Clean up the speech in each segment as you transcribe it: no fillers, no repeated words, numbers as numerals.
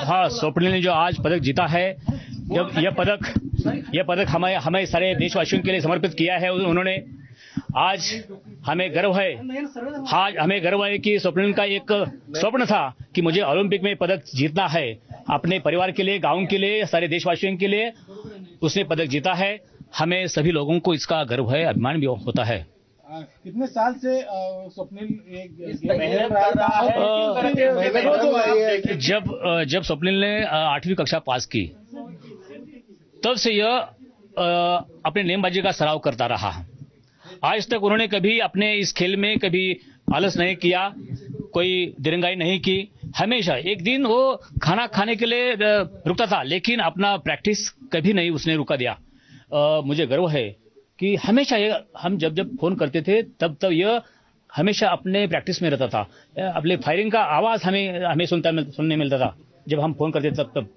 हाँ, स्वप्निल ने जो आज पदक जीता है, जब यह पदक हमें सारे देशवासियों के लिए समर्पित किया है उन्होंने। आज हमें गर्व है कि स्वप्निल का एक स्वप्न था कि मुझे ओलंपिक में पदक जीतना है, अपने परिवार के लिए, गांव के लिए, सारे देशवासियों के लिए उसने पदक जीता है। हमें सभी लोगों को इसका गर्व है, अभिमान भी होता है। कितने साल से स्वप्निल मेहनत कर रहा है? जब स्वप्निल ने 8वीं कक्षा पास की, तब से यह अपने नेमबाजी का सराव करता रहा। आज तक उन्होंने कभी अपने इस खेल में कभी आलस नहीं किया, कोई दिरंगाई नहीं की। हमेशा एक दिन वो खाना खाने के लिए रुकता था, लेकिन अपना प्रैक्टिस कभी नहीं उसने रुका दिया। मुझे गर्व है कि हमेशा हम जब फोन करते थे तब यह हमेशा अपने प्रैक्टिस में रहता था। अपने फायरिंग का आवाज हमें सुनने मिलता था। जब हम फोन करते तब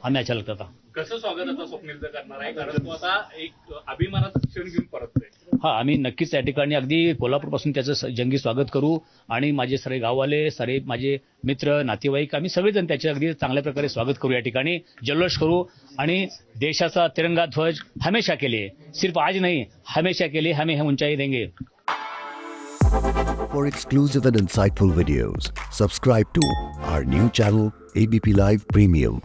हमें अच्छा लगता था। कसं स्वागत आता स्वप्निलचं करणार आहे, कारण तो आता एक अभिमानाचा क्षण घेऊन परततोय। हा, आम्ही नक्कीच त्या ठिकाणी अगदी कोल्हापूरपासून त्याचं जंगी स्वागत करू आणि माझे सारे गाववाले, सारे माझे मित्र, नातेवाईक, आम्ही सगळेजण त्याचे अगदी चांगल्या प्रकारे स्वागत करू, या ठिकाणी जल्लोष करू आणि देशाचा तिरंगा ध्वज हमेशा के लिए, सिर्फ आज नहीं, हमेशा के लिए हमें ऊंचाई देंगे। For exclusive and insightful videos, subscribe to our new channel ABP Live Premium.